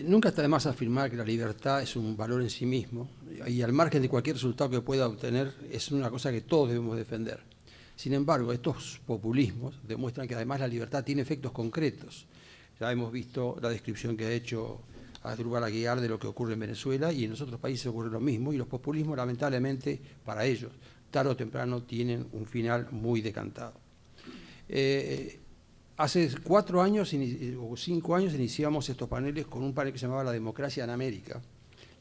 Nunca está de más afirmar que la libertad es un valor en sí mismo y al margen de cualquier resultado que pueda obtener es una cosa que todos debemos defender. Sin embargo, estos populismos demuestran que además la libertad tiene efectos concretos. Ya hemos visto la descripción que ha hecho Asdrúbal Aguiar de lo que ocurre en Venezuela y en los otros países ocurre lo mismo y los populismos lamentablemente para ellos tarde o temprano tienen un final muy decantado. Hace 4 años o 5 años iniciamos estos paneles con un panel que se llamaba La Democracia en América,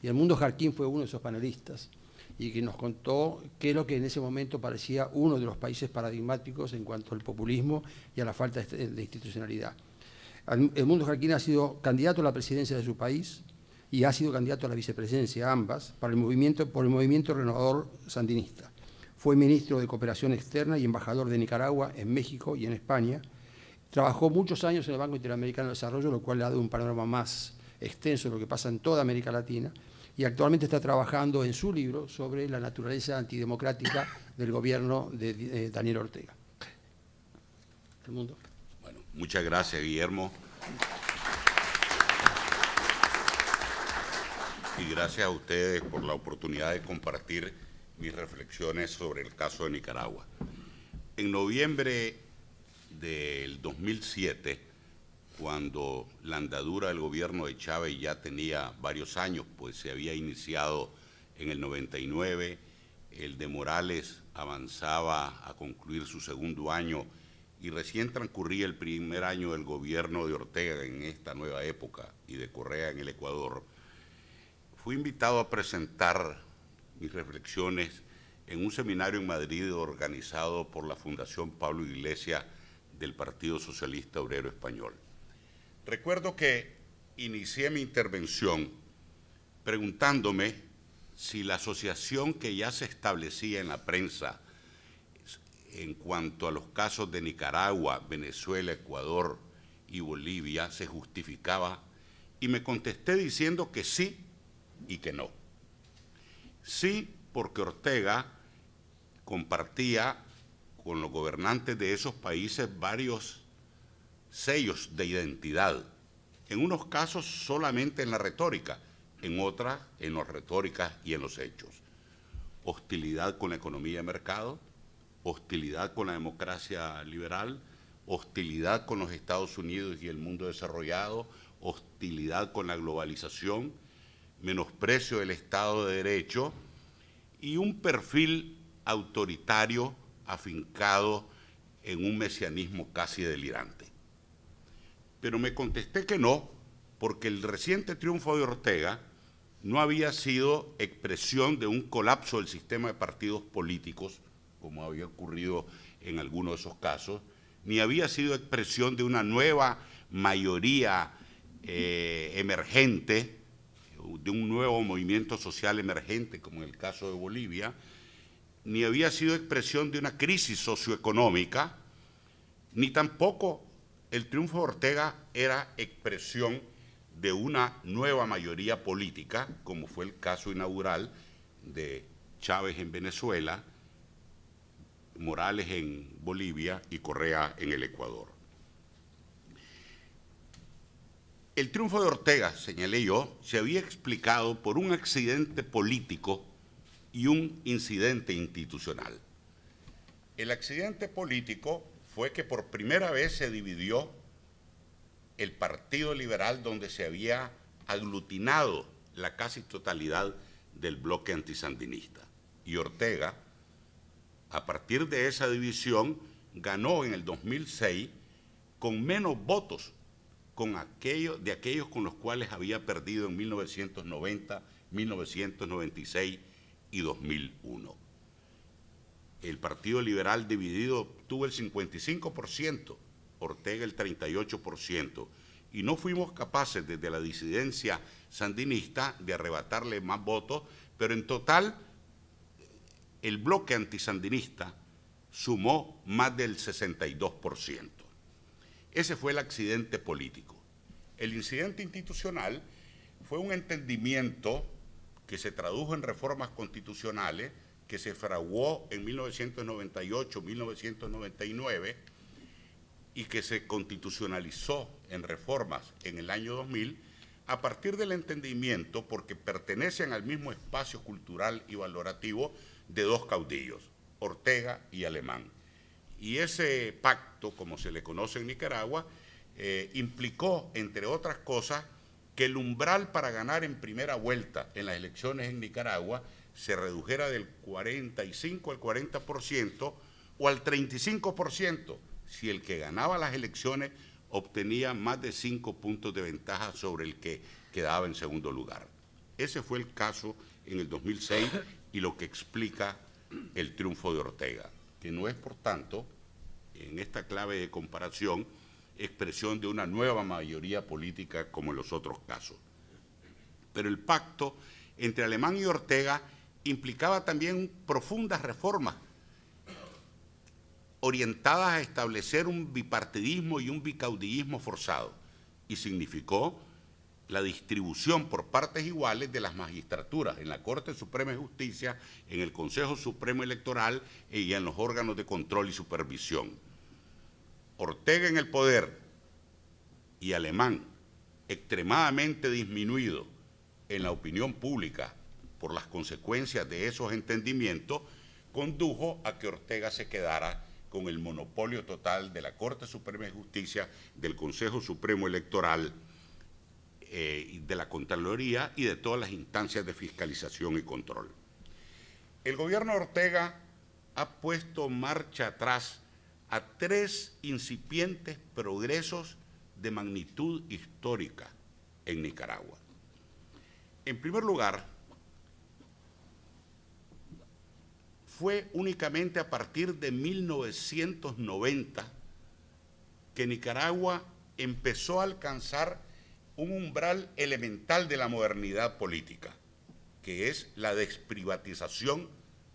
y Edmundo Jarquín fue uno de esos panelistas, y que nos contó qué es lo que en ese momento parecía uno de los países paradigmáticos en cuanto al populismo y a la falta de institucionalidad. Edmundo Jarquín ha sido candidato a la presidencia de su país y ha sido candidato a la vicepresidencia, ambas, por el movimiento renovador sandinista. Fue ministro de Cooperación Externa y embajador de Nicaragua en México y en España. Trabajó muchos años en el Banco Interamericano de Desarrollo, lo cual le ha dado un panorama más extenso de lo que pasa en toda América Latina, y actualmente está trabajando en su libro sobre la naturaleza antidemocrática del gobierno de Daniel Ortega. Edmundo. Bueno, muchas gracias, Guillermo. Y gracias a ustedes por la oportunidad de compartir mis reflexiones sobre el caso de Nicaragua. En noviembre del 2007, cuando la andadura del gobierno de Chávez ya tenía varios años, pues se había iniciado en el 99, el de Morales avanzaba a concluir su segundo año y recién transcurría el primer año del gobierno de Ortega en esta nueva época y de Correa en el Ecuador, fui invitado a presentar mis reflexiones en un seminario en Madrid organizado por la Fundación Pablo Iglesias del Partido Socialista Obrero Español. Recuerdo que inicié mi intervención preguntándome si la asociación que ya se establecía en la prensa en cuanto a los casos de Nicaragua, Venezuela, Ecuador y Bolivia se justificaba, y me contesté diciendo que sí y que no. Sí, porque Ortega compartía con los gobernantes de esos países varios sellos de identidad, en unos casos solamente en la retórica, en otras en las retóricas y en los hechos. Hostilidad con la economía de mercado, hostilidad con la democracia liberal, hostilidad con los Estados Unidos y el mundo desarrollado, hostilidad con la globalización, menosprecio del Estado de Derecho y un perfil autoritario afincado en un mesianismo casi delirante. Pero me contesté que no, porque el reciente triunfo de Ortega no había sido expresión de un colapso del sistema de partidos políticos, como había ocurrido en algunos de esos casos, ni había sido expresión de una nueva mayoría emergente, de un nuevo movimiento social emergente, como en el caso de Bolivia, ni había sido expresión de una crisis socioeconómica, ni tampoco el triunfo de Ortega era expresión de una nueva mayoría política, como fue el caso inaugural de Chávez en Venezuela, Morales en Bolivia y Correa en el Ecuador. El triunfo de Ortega, señalé yo, se había explicado por un accidente político y un incidente institucional. El accidente político fue que por primera vez se dividió el Partido Liberal, donde se había aglutinado la casi totalidad del bloque antisandinista. Y Ortega, a partir de esa división, ganó en el 2006 con menos votos de aquellos con los cuales había perdido en 1990, 1996 y 2001. El Partido Liberal dividido tuvo el 55%, Ortega el 38%, y no fuimos capaces desde la disidencia sandinista de arrebatarle más votos, pero en total el bloque antisandinista sumó más del 62%. Ese fue el accidente político. El incidente institucional fue un entendimiento que se tradujo en reformas constitucionales, que se fraguó en 1998, 1999 y que se constitucionalizó en reformas en el año 2000 a partir del entendimiento, porque pertenecen al mismo espacio cultural y valorativo de dos caudillos, Ortega y Alemán. Y ese pacto, como se le conoce en Nicaragua, implicó, entre otras cosas, que el umbral para ganar en primera vuelta en las elecciones en Nicaragua se redujera del 45 al 40% o al 35% si el que ganaba las elecciones obtenía más de 5 puntos de ventaja sobre el que quedaba en segundo lugar. Ese fue el caso en el 2006 y lo que explica el triunfo de Ortega, que no es, por tanto, en esta clave de comparación, expresión de una nueva mayoría política como en los otros casos. Pero el pacto entre Alemán y Ortega implicaba también profundas reformas orientadas a establecer un bipartidismo y un bicaudillismo forzado, y significó la distribución por partes iguales de las magistraturas en la Corte Suprema de Justicia, en el Consejo Supremo Electoral y en los órganos de control y supervisión. Ortega en el poder y Alemán extremadamente disminuido en la opinión pública por las consecuencias de esos entendimientos, condujo a que Ortega se quedara con el monopolio total de la Corte Suprema de Justicia, del Consejo Supremo Electoral, de la Contraloría y de todas las instancias de fiscalización y control. El gobierno de Ortega ha puesto marcha atrás a 3 incipientes progresos de magnitud histórica en Nicaragua. En primer lugar, fue únicamente a partir de 1990 que Nicaragua empezó a alcanzar un umbral elemental de la modernidad política, que es la desprivatización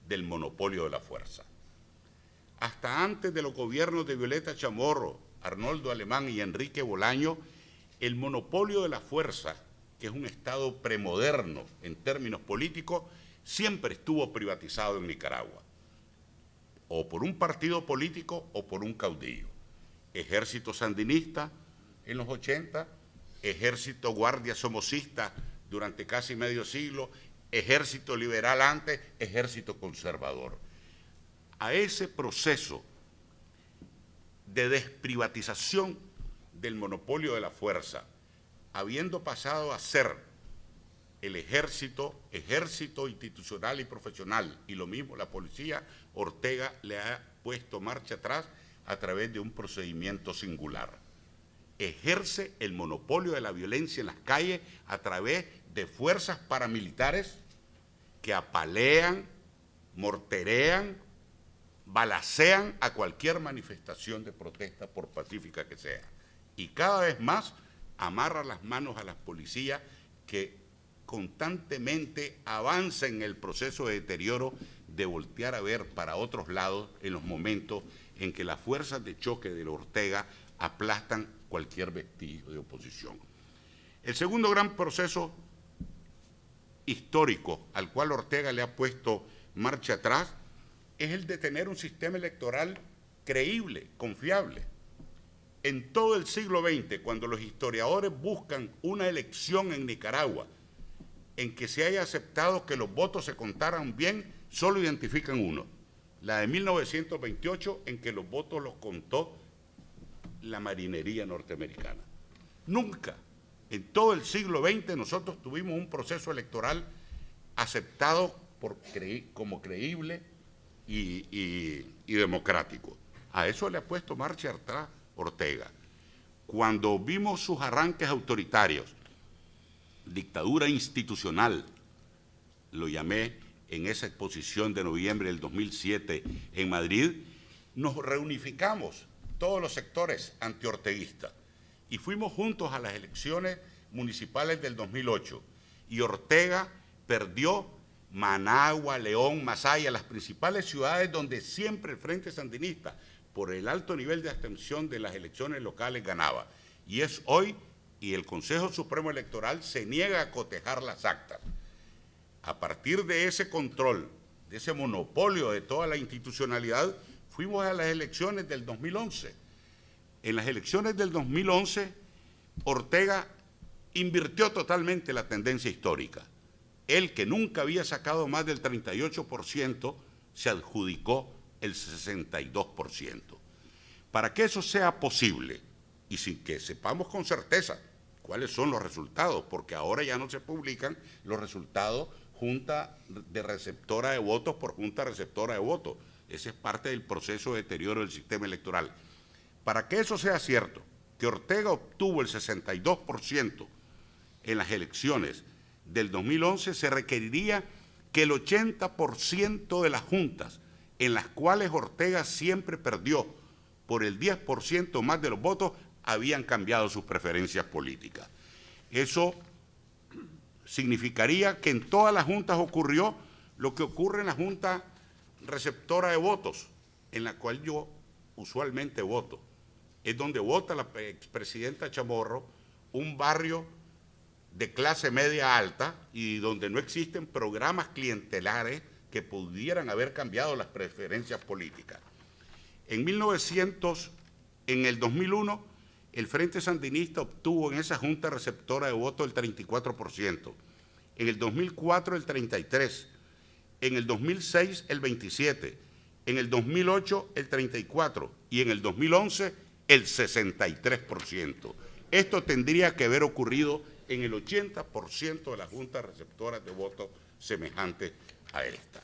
del monopolio de la fuerza. Hasta antes de los gobiernos de Violeta Chamorro, Arnoldo Alemán y Enrique Bolaño, el monopolio de la fuerza, que es un estado premoderno en términos políticos, siempre estuvo privatizado en Nicaragua, o por un partido político o por un caudillo. Ejército sandinista en los 80, ejército guardia somocista durante casi medio siglo, ejército liberal antes, ejército conservador. A ese proceso de desprivatización del monopolio de la fuerza, habiendo pasado a ser el ejército institucional y profesional, y lo mismo la policía, Ortega le ha puesto marcha atrás a través de un procedimiento singular. Ejerce el monopolio de la violencia en las calles a través de fuerzas paramilitares que apalean, morterean, balacean a cualquier manifestación de protesta, por pacífica que sea. Y cada vez más amarra las manos a las policías que constantemente avanza en el proceso de deterioro de voltear a ver para otros lados en los momentos en que las fuerzas de choque de Ortega aplastan cualquier vestigio de oposición. El segundo gran proceso histórico al cual Ortega le ha puesto marcha atrás es el de tener un sistema electoral creíble, confiable. En todo el siglo XX, cuando los historiadores buscan una elección en Nicaragua en que se haya aceptado que los votos se contaran bien, solo identifican uno, la de 1928, en que los votos los contó la marinería norteamericana. Nunca, en todo el siglo XX, nosotros tuvimos un proceso electoral aceptado como creíble y democrático. A eso le ha puesto marcha atrás Ortega. Cuando vimos sus arranques autoritarios, dictadura institucional, lo llamé en esa exposición de noviembre del 2007 en Madrid, nos reunificamos todos los sectores antiorteguistas y fuimos juntos a las elecciones municipales del 2008 y Ortega perdió Managua, León, Masaya, las principales ciudades donde siempre el Frente Sandinista, por el alto nivel de abstención de las elecciones locales, ganaba. Y es hoy, y el Consejo Supremo Electoral se niega a cotejar las actas. A partir de ese control, de ese monopolio de toda la institucionalidad, fuimos a las elecciones del 2011. En las elecciones del 2011, Ortega invirtió totalmente la tendencia histórica. Él, que nunca había sacado más del 38%, se adjudicó el 62%. Para que eso sea posible, y sin que sepamos con certeza cuáles son los resultados, porque ahora ya no se publican los resultados junta de receptora de votos por junta receptora de votos. Ese es parte del proceso de deterioro del sistema electoral. Para que eso sea cierto, que Ortega obtuvo el 62% en las elecciones del 2011, se requeriría que el 80% de las juntas en las cuales Ortega siempre perdió por el 10% más de los votos habían cambiado sus preferencias políticas. Eso significaría que en todas las juntas ocurrió lo que ocurre en la junta receptora de votos, en la cual yo usualmente voto. Es donde vota la expresidenta Chamorro, un barrio de clase media alta y donde no existen programas clientelares que pudieran haber cambiado las preferencias políticas. En el 2001, el Frente Sandinista obtuvo en esa junta receptora de votos el 34%, en el 2004 el 33%, en el 2006 el 27%, en el 2008 el 34% y en el 2011 el 63%. Esto tendría que haber ocurrido en el 80% de las juntas receptoras de votos semejantes a esta.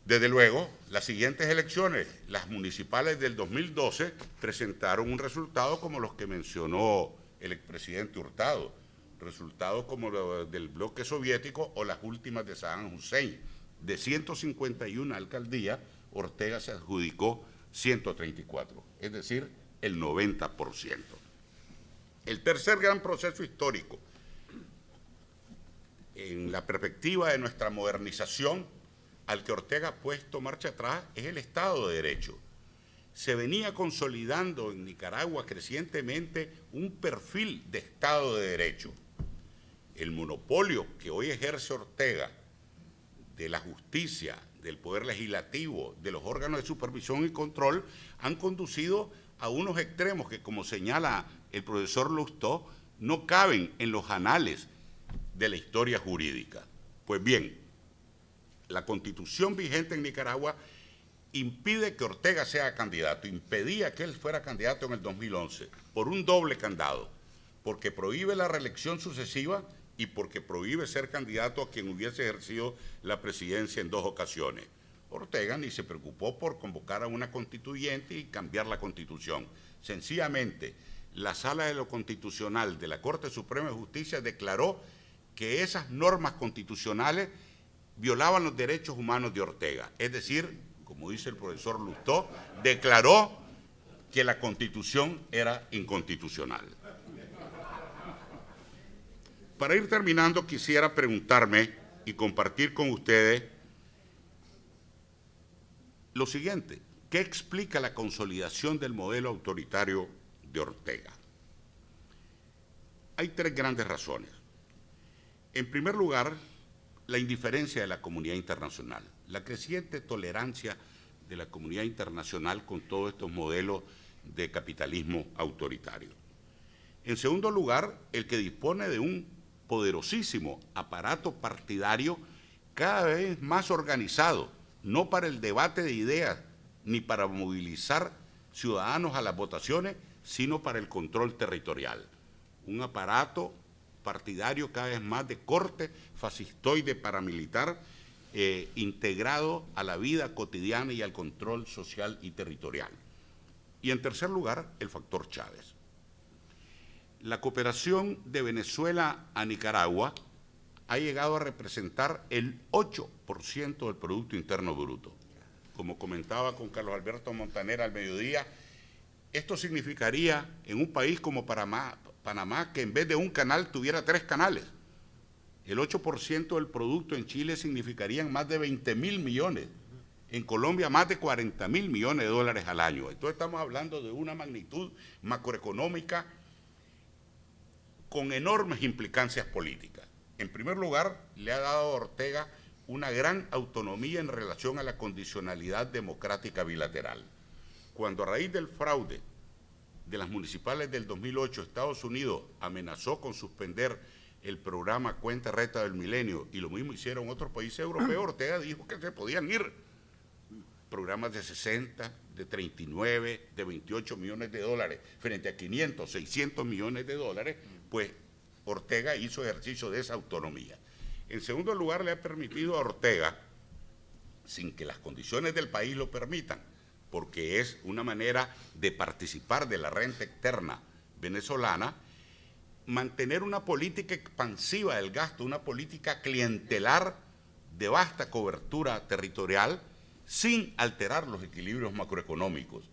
Desde luego, las siguientes elecciones, las municipales del 2012, presentaron un resultado como los que mencionó el expresidente Hurtado, resultados como los del bloque soviético o las últimas de Saddam Hussein. De 151 alcaldías, Ortega se adjudicó 134, es decir, el 90%. El tercer gran proceso histórico, en la perspectiva de nuestra modernización, al que Ortega ha puesto marcha atrás, es el Estado de Derecho. Se venía consolidando en Nicaragua crecientemente un perfil de Estado de Derecho. El monopolio que hoy ejerce Ortega de la justicia, del poder legislativo, de los órganos de supervisión y control, han conducido a unos extremos que, como señala el profesor Lustó, no caben en los anales de la historia jurídica. Pues bien, la Constitución vigente en Nicaragua impide que Ortega sea candidato, impedía que él fuera candidato en el 2011, por un doble candado, porque prohíbe la reelección sucesiva y porque prohíbe ser candidato a quien hubiese ejercido la presidencia en 2 ocasiones. Ortega ni se preocupó por convocar a una constituyente y cambiar la Constitución. Sencillamente, la Sala de lo Constitucional de la Corte Suprema de Justicia declaró que esas normas constitucionales violaban los derechos humanos de Ortega. Es decir, como dice el profesor Lustó, declaró que la Constitución era inconstitucional. Para ir terminando, quisiera preguntarme y compartir con ustedes lo siguiente: ¿qué explica la consolidación del modelo autoritario de Ortega? Hay 3 grandes razones. En primer lugar, la indiferencia de la comunidad internacional, la creciente tolerancia de la comunidad internacional con todos estos modelos de capitalismo autoritario. En segundo lugar, el que dispone de un poderosísimo aparato partidario cada vez más organizado, no para el debate de ideas ni para movilizar ciudadanos a las votaciones, sino para el control territorial. Un aparato partidario cada vez más de corte fascistoide paramilitar, integrado a la vida cotidiana y al control social y territorial. Y en tercer lugar, el factor Chávez. La cooperación de Venezuela a Nicaragua ha llegado a representar el 8% del Producto Interno Bruto. Como comentaba con Carlos Alberto Montaner al mediodía, esto significaría en un país como Panamá que en vez de un canal tuviera 3 canales. El 8% del producto en Chile significarían más de 20.000 millones. En Colombia más de 40.000 millones de dólares al año. Entonces estamos hablando de una magnitud macroeconómica con enormes implicancias políticas. En primer lugar, le ha dado a Ortega una gran autonomía en relación a la condicionalidad democrática bilateral. Cuando a raíz del fraude de las municipales del 2008, Estados Unidos amenazó con suspender el programa Cuenta Reta del Milenio, y lo mismo hicieron otros países europeos, Ortega dijo que se podían ir. Programas de 60, de 39, de 28 millones de dólares, frente a 500, 600 millones de dólares, pues Ortega hizo ejercicio de esa autonomía. En segundo lugar, le ha permitido a Ortega, sin que las condiciones del país lo permitan, porque es una manera de participar de la renta externa venezolana, mantener una política expansiva del gasto, una política clientelar de vasta cobertura territorial, sin alterar los equilibrios macroeconómicos,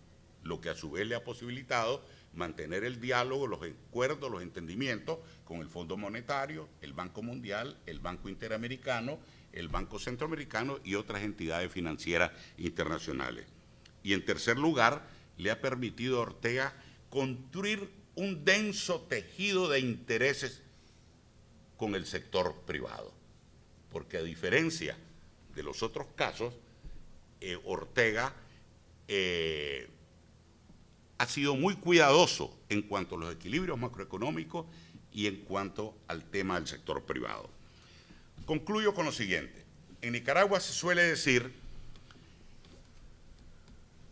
lo que a su vez le ha posibilitado mantener el diálogo, los acuerdos, los entendimientos con el Fondo Monetario, el Banco Mundial, el Banco Interamericano, el Banco Centroamericano y otras entidades financieras internacionales. Y en tercer lugar, le ha permitido a Ortega construir un denso tejido de intereses con el sector privado, porque a diferencia de los otros casos, Ortega ha sido muy cuidadoso en cuanto a los equilibrios macroeconómicos y en cuanto al tema del sector privado. Concluyo con lo siguiente. En Nicaragua se suele decir,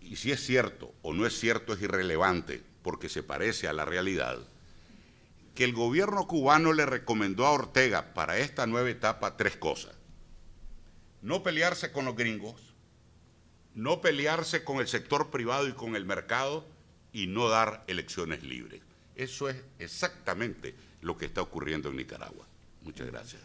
y si es cierto o no es cierto es irrelevante porque se parece a la realidad, que el gobierno cubano le recomendó a Ortega para esta nueva etapa 3 cosas. No pelearse con los gringos, no pelearse con el sector privado y con el mercado, y no dar elecciones libres. Eso es exactamente lo que está ocurriendo en Nicaragua. Muchas gracias.